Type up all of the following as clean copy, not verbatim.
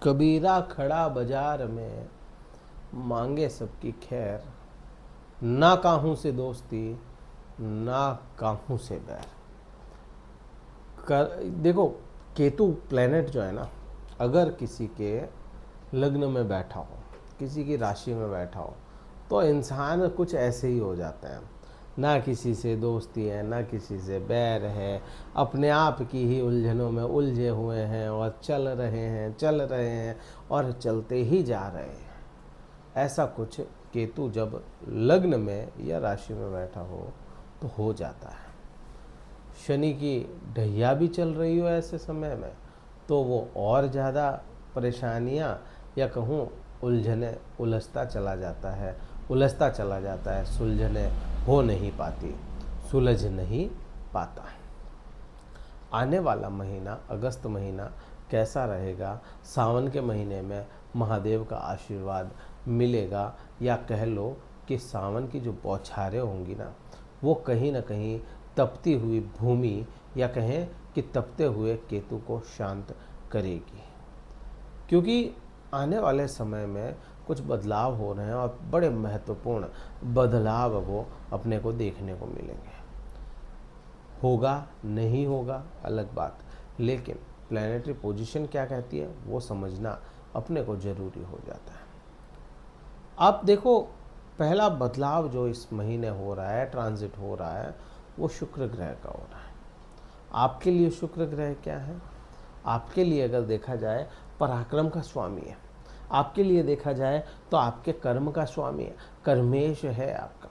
कबीरा खड़ा बाजार में, मांगे सबकी खैर, ना काहू से दोस्ती ना काहू से बैर। देखो, केतु प्लेनेट जो है ना, अगर किसी के लग्न में बैठा हो, किसी की राशि में बैठा हो, तो इंसान कुछ ऐसे ही हो जाता है। ना किसी से दोस्ती है, ना किसी से बैर है, अपने आप की ही उलझनों में उलझे हुए हैं और चल रहे हैं और चलते ही जा रहे हैं। ऐसा कुछ केतु जब लग्न में या राशि में बैठा हो तो हो जाता है। शनि की ढैया भी चल रही हो ऐसे समय में, तो वो और ज़्यादा परेशानियाँ या कहूँ उलझने उलझता चला जाता है, सुलझने हो नहीं पाती, सुलझ नहीं पाता। आने वाला महीना अगस्त महीना कैसा रहेगा? सावन के महीने में महादेव का आशीर्वाद मिलेगा, या कह लो कि सावन की जो बौछारें होंगी ना, वो कहीं ना कहीं तपती हुई भूमि या कहें कि तपते हुए केतु को शांत करेगी। क्योंकि आने वाले समय में कुछ बदलाव हो रहे हैं और बड़े महत्वपूर्ण बदलाव वो अपने को देखने को मिलेंगे। होगा नहीं होगा अलग बात, लेकिन प्लैनेटरी पोजीशन क्या कहती है वो समझना अपने को जरूरी हो जाता है। आप देखो, पहला बदलाव जो इस महीने हो रहा है, ट्रांजिट हो रहा है, वो शुक्र ग्रह का हो रहा है। आपके लिए शुक्र ग्रह क्या है? आपके लिए अगर देखा जाए पराक्रम का स्वामी है, आपके लिए देखा जाए तो आपके कर्म का स्वामी है, कर्मेश है आपका।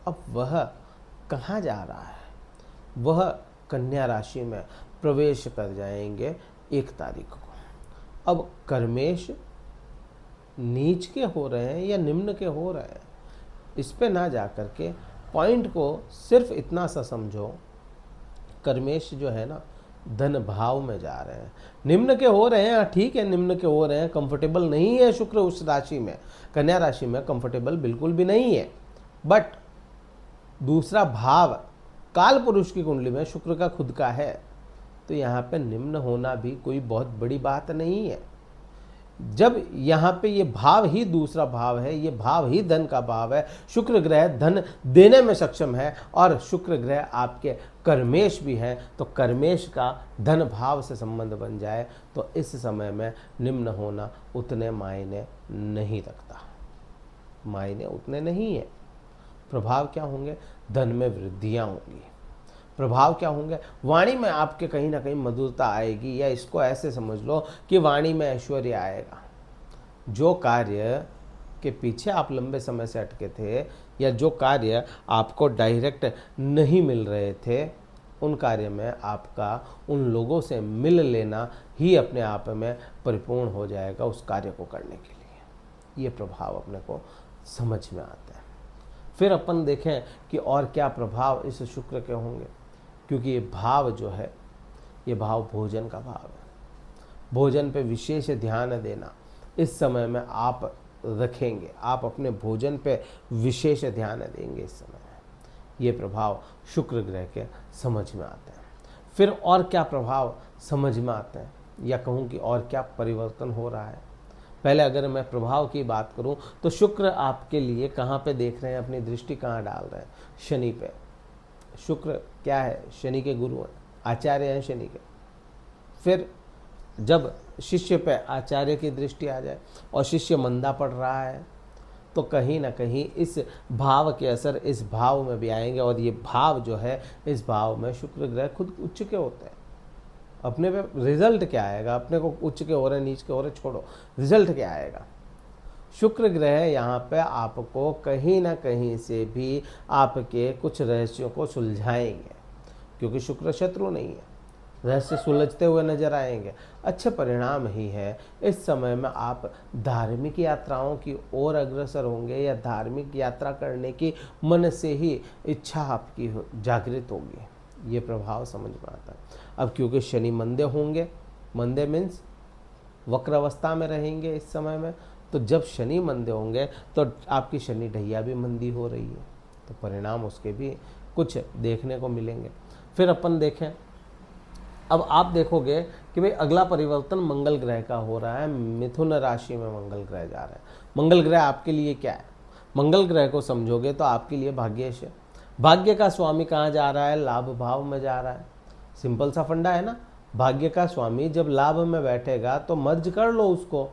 अब वह कहाँ जा रहा है? वह कन्या राशि में प्रवेश कर जाएंगे 1 तारीख को। अब कर्मेश नीच के हो रहे हैं या निम्न के हो रहे हैं, इस पे ना जा कर के पॉइंट को सिर्फ इतना सा समझो, कर्मेश जो है ना धन भाव में जा रहे हैं। निम्न के हो रहे हैं, ठीक है, निम्न के हो रहे हैं, कंफर्टेबल नहीं है शुक्र उस राशि में, कन्या राशि में कंफर्टेबल बिल्कुल भी नहीं है। बट दूसरा भाव काल पुरुष की कुंडली में शुक्र का खुद का है, तो यहाँ पे निम्न होना भी कोई बहुत बड़ी बात नहीं है। जब यहाँ पे ये भाव ही दूसरा भाव है, ये भाव ही धन का भाव है, शुक्र ग्रह धन देने में सक्षम है और शुक्र ग्रह आपके कर्मेश भी है, तो कर्मेश का धन भाव से संबंध बन जाए तो इस समय में निम्न होना उतने मायने नहीं रखता, मायने उतने नहीं है। प्रभाव क्या होंगे? धन में वृद्धियाँ होंगी। प्रभाव क्या होंगे? वाणी में आपके कहीं ना कहीं मधुरता आएगी, या इसको ऐसे समझ लो कि वाणी में ऐश्वर्य आएगा। जो कार्य के पीछे आप लंबे समय से अटके थे, या जो कार्य आपको डायरेक्ट नहीं मिल रहे थे, उन कार्य में आपका उन लोगों से मिल लेना ही अपने आप में परिपूर्ण हो जाएगा उस कार्य को करने के लिए। ये प्रभाव अपने को समझ में आते हैं। फिर अपन देखें कि और क्या प्रभाव इस शुक्र के होंगे, क्योंकि ये भाव जो है, ये भाव भोजन का भाव है। भोजन पे विशेष ध्यान देना इस समय में आप रखेंगे, आप अपने भोजन पे विशेष ध्यान देंगे इस समय में। ये प्रभाव शुक्र ग्रह के समझ में आते हैं। फिर और क्या प्रभाव समझ में आते हैं, या कहूँ कि और क्या परिवर्तन हो रहा है। पहले अगर मैं प्रभाव की बात करूं तो शुक्र आपके लिए कहाँ पे देख रहे हैं, अपनी दृष्टि कहाँ डाल रहे हैं? शनि पे। शुक्र क्या है? शनि के गुरु हैं, आचार्य हैं शनि के। फिर जब शिष्य पे आचार्य की दृष्टि आ जाए और शिष्य मंदा पड़ रहा है, तो कहीं ना कहीं इस भाव के असर इस भाव में भी आएंगे, और ये भाव जो है, इस भाव में शुक्र ग्रह खुद उच्च के होते हैं। अपने पे रिजल्ट क्या आएगा? अपने को उच्च के हो रहे नीच के हो रहे छोड़ो, रिजल्ट क्या आएगा? शुक्र ग्रह यहाँ पे आपको कहीं ना कहीं से भी आपके कुछ रहस्यों को सुलझाएंगे, क्योंकि शुक्र शत्रु नहीं है, रहस्य सुलझते हुए नजर आएंगे। अच्छे परिणाम ही है। इस समय में आप धार्मिक यात्राओं की ओर अग्रसर होंगे, या धार्मिक यात्रा करने की मन से ही इच्छा आपकी जागृत होगी। ये प्रभाव समझ में आता है। अब क्योंकि शनि मंदे होंगे, मंदे मीन्स वक्र अवस्था में रहेंगे इस समय में, तो जब शनि मंदे होंगे तो आपकी शनि ढैया भी मंदी हो रही है, तो परिणाम उसके भी कुछ देखने को मिलेंगे। फिर अपन देखें अब आप देखोगे कि भाई अगला परिवर्तन मंगल ग्रह का हो रहा है, मिथुन राशि में मंगल ग्रह जा रहा है। मंगल ग्रह आपके लिए क्या है? मंगल ग्रह को समझोगे तो आपके लिए भाग्येश है। भाग्य का स्वामी कहाँ जा रहा है? लाभ भाव में जा रहा है। सिंपल सा फंडा है ना, भाग्य का स्वामी जब लाभ में बैठेगा तो मर्ज कर लो उसको,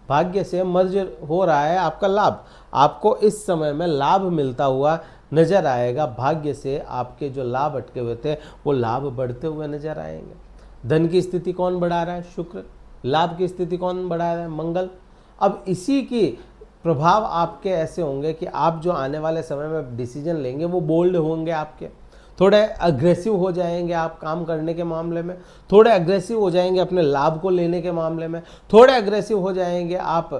भाग्य से मर्ज हो रहा है आपका लाभ, आपको इस समय में लाभ मिलता हुआ नजर आएगा। भाग्य से आपके जो लाभ अटके हुए थे वो लाभ बढ़ते हुए नजर आएंगे। धन की स्थिति कौन बढ़ा रहा है? शुक्र। लाभ की स्थिति कौन बढ़ा रहा है? मंगल। अब इसी की प्रभाव आपके ऐसे होंगे कि आप जो आने वाले समय में डिसीजन लेंगे वो बोल्ड होंगे, आपके थोड़े अग्रेसिव हो जाएंगे आप काम करने के मामले में, थोड़े अग्रेसिव हो जाएंगे अपने लाभ को लेने के मामले में, थोड़े अग्रेसिव हो जाएंगे आप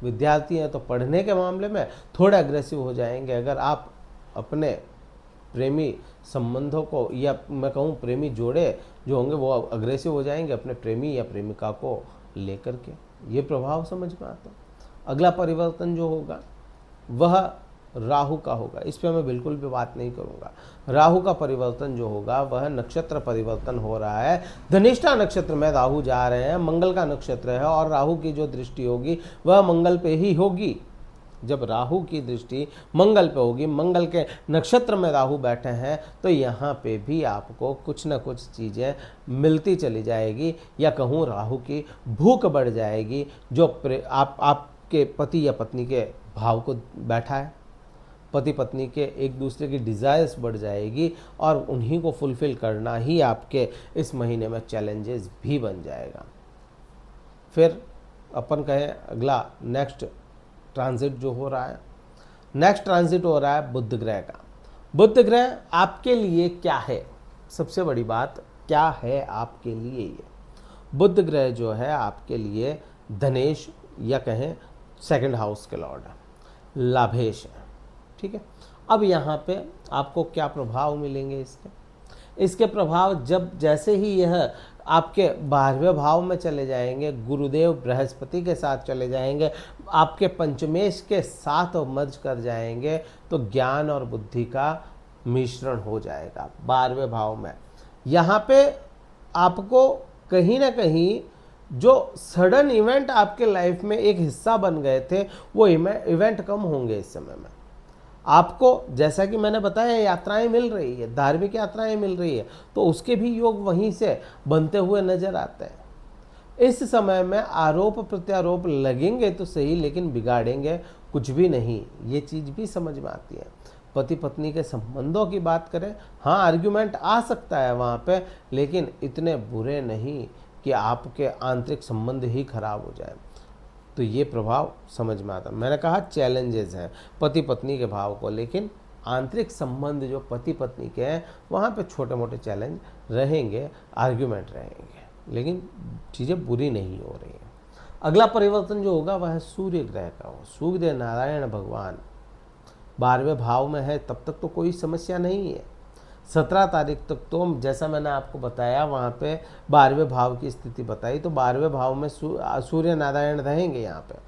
विद्यार्थी हैं तो पढ़ने के मामले में, थोड़े अग्रेसिव हो जाएंगे अगर आप अपने प्रेमी संबंधों को, या मैं कहूँ प्रेमी जोड़े जो होंगे वो अग्रेसिव हो जाएंगे अपने प्रेमी या प्रेमिका को लेकर के। ये प्रभाव समझ में आता है। अगला परिवर्तन जो होगा वह राहु का होगा, इस पर मैं बिल्कुल भी बात नहीं करूंगा। राहु का परिवर्तन जो होगा वह नक्षत्र परिवर्तन हो रहा है। धनिष्ठा नक्षत्र में राहु जा रहे हैं, मंगल का नक्षत्र है और राहु की जो दृष्टि होगी वह मंगल पे ही होगी। जब राहु की दृष्टि मंगल पे होगी, मंगल के नक्षत्र में राहु बैठे हैं, तो यहाँ पे भी आपको कुछ ना कुछ चीज़ें मिलती चली जाएगी, या कहूँ राहु की भूख बढ़ जाएगी। जो आपके पति या पत्नी के भाव को बैठा है, पति पत्नी के एक दूसरे की डिज़ायर्स बढ़ जाएगी और उन्हीं को फुलफ़िल करना ही आपके इस महीने में चैलेंजेस भी बन जाएगा। फिर अपन कहें अगला नेक्स्ट ट्रांजिट जो हो रहा है, नेक्स्ट ट्रांजिट हो रहा है बुध ग्रह का। बुध ग्रह आपके लिए क्या है? सबसे बड़ी बात क्या है आपके लिए? ये बुध ग्रह जो है आपके लिए धनेश या कहें सेकंड हाउस के लॉर्ड है, लाभेश है। ठीक है, अब यहाँ पे आपको क्या प्रभाव मिलेंगे इसके प्रभाव जब जैसे ही यह आपके 12वें भाव में चले जाएंगे, गुरुदेव बृहस्पति के साथ चले जाएंगे, आपके पंचमेश के साथ मर्ज कर जाएंगे, तो ज्ञान और बुद्धि का मिश्रण हो जाएगा 12वें भाव में। यहाँ पे आपको कहीं ना कहीं जो सडन इवेंट आपके लाइफ में एक हिस्सा बन गए थे वो इवेंट कम होंगे इस समय में। आपको जैसा कि मैंने बताया यात्राएं मिल रही है, धार्मिक यात्राएं मिल रही है, तो उसके भी योग वहीं से बनते हुए नजर आते हैं। इस समय में आरोप प्रत्यारोप लगेंगे तो सही, लेकिन बिगाड़ेंगे कुछ भी नहीं, ये चीज़ भी समझ में आती है। पति पत्नी के संबंधों की बात करें, हाँ आर्ग्यूमेंट आ सकता है वहाँ पे, लेकिन इतने बुरे नहीं कि आपके आंतरिक संबंध ही खराब हो जाए। तो ये प्रभाव समझ में आता। मैंने कहा चैलेंजेस हैं पति पत्नी के भाव को, लेकिन आंतरिक संबंध जो पति पत्नी के हैं वहाँ पे छोटे मोटे चैलेंज रहेंगे, आर्ग्यूमेंट रहेंगे, लेकिन चीज़ें बुरी नहीं हो रही हैं। अगला परिवर्तन जो होगा वह सूर्य ग्रह का हो। सूर्य नारायण भगवान 12वें भाव में है, तब तक तो कोई समस्या नहीं है। 17 तारीख तक तो जैसा मैंने आपको बताया वहाँ पे 12वें भाव की स्थिति बताई, तो 12वें भाव में सूर्य नारायण रहेंगे यहाँ पे।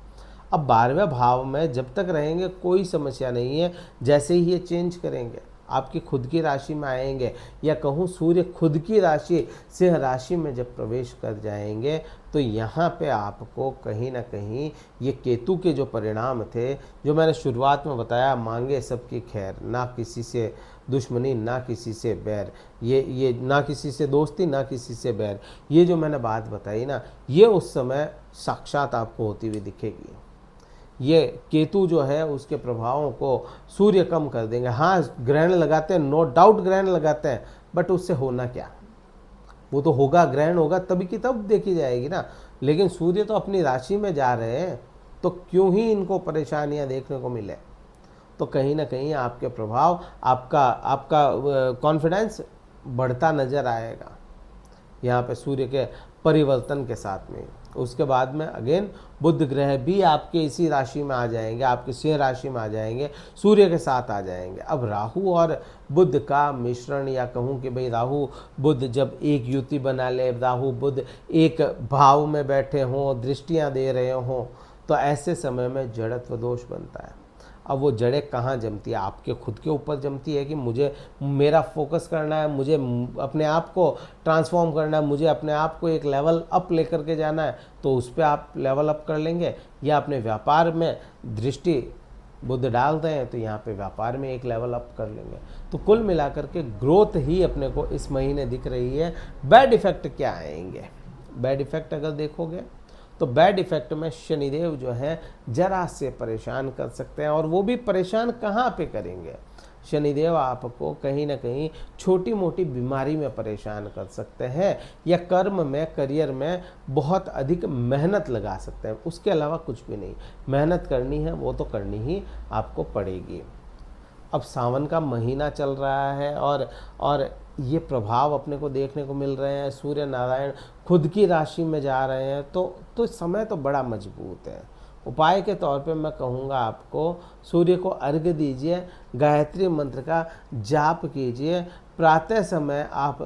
अब 12वें भाव में जब तक रहेंगे कोई समस्या नहीं है। जैसे ही ये चेंज करेंगे आपकी खुद की राशि में आएंगे, या कहूँ सूर्य खुद की राशि सिंह राशि में जब प्रवेश कर जाएंगे, तो यहाँ पे आपको कहीं ना कहीं ये केतु के जो परिणाम थे, जो मैंने शुरुआत में बताया, मांगे सबकी खैर, ना किसी से दुश्मनी ना किसी से बैर, ये ना किसी से दोस्ती ना किसी से बैर, ये जो मैंने बात बताई ना, ये उस समय साक्षात आपको होती हुई दिखेगी। ये केतु जो है उसके प्रभावों को सूर्य कम कर देंगे। हाँ ग्रहण लगाते हैं, नो डाउट ग्रहण लगाते हैं, बट उससे होना क्या? वो तो होगा, ग्रहण होगा तभी की तब देखी जाएगी ना। लेकिन सूर्य तो अपनी राशि में जा रहे हैं, तो क्यों ही इनको परेशानियां देखने को मिले। तो कहीं ना कहीं आपके प्रभाव, आपका कॉन्फिडेंस बढ़ता नजर आएगा यहाँ पे सूर्य के परिवर्तन के साथ में। उसके बाद में अगेन बुध ग्रह भी आपके इसी राशि में आ जाएंगे, आपके सिंह राशि में आ जाएंगे, सूर्य के साथ आ जाएंगे। अब राहु और बुध का मिश्रण, या कहूँ कि भाई राहु बुध जब एक युति बना ले, राहु बुध एक भाव में बैठे हों, दृष्टियाँ दे रहे हों, तो ऐसे समय में जड़त्व दोष बनता है। अब वो जड़ें कहाँ जमती है, आपके खुद के ऊपर जमती है कि मुझे मेरा फोकस करना है, मुझे अपने आप को ट्रांसफॉर्म करना है, मुझे अपने आप को एक लेवल अप लेकर के जाना है, तो उस पर आप लेवल अप कर लेंगे। या अपने व्यापार में दृष्टि बुद्ध डालते हैं तो यहाँ पे व्यापार में एक लेवल अप कर लेंगे। तो कुल मिलाकर के ग्रोथ ही अपने को इस महीने दिख रही है। बैड इफेक्ट क्या आएंगे? बैड इफेक्ट अगर देखोगे तो बैड इफेक्ट में शनिदेव जो है जरा से परेशान कर सकते हैं, और वो भी परेशान कहाँ पे करेंगे? शनिदेव आपको कहीं ना कहीं छोटी मोटी बीमारी में परेशान कर सकते हैं, या कर्म में, करियर में बहुत अधिक मेहनत लगा सकते हैं। उसके अलावा कुछ भी नहीं। मेहनत करनी है वो तो करनी ही आपको पड़ेगी। अब सावन का महीना चल रहा है और ये प्रभाव अपने को देखने को मिल रहे हैं। सूर्य नारायण खुद की राशि में जा रहे हैं, तो समय तो बड़ा मजबूत है। उपाय के तौर पे मैं कहूँगा आपको, सूर्य को अर्घ्य दीजिए, गायत्री मंत्र का जाप कीजिए। प्रातः समय आप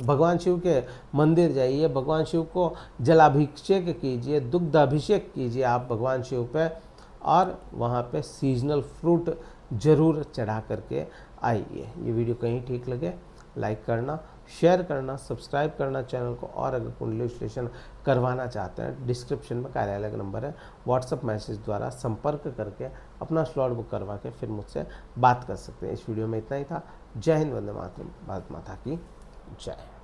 भगवान शिव के मंदिर जाइए, भगवान शिव को जलाभिषेक कीजिए, दुग्धाभिषेक कीजिए आप भगवान शिव पे, और वहाँ पे सीजनल फ्रूट जरूर चढ़ा करके आइए। ये वीडियो कहीं ठीक लगे लाइक करना, शेयर करना, सब्सक्राइब करना चैनल को। और अगर कुंडली विश्लेषण करवाना चाहते हैं, डिस्क्रिप्शन में कार्यालय का नंबर है, व्हाट्सअप मैसेज द्वारा संपर्क करके अपना स्लॉट बुक करवा के फिर मुझसे बात कर सकते हैं। इस वीडियो में इतना ही था। जय हिंद, वंदे मातरम, भारत माता की जय।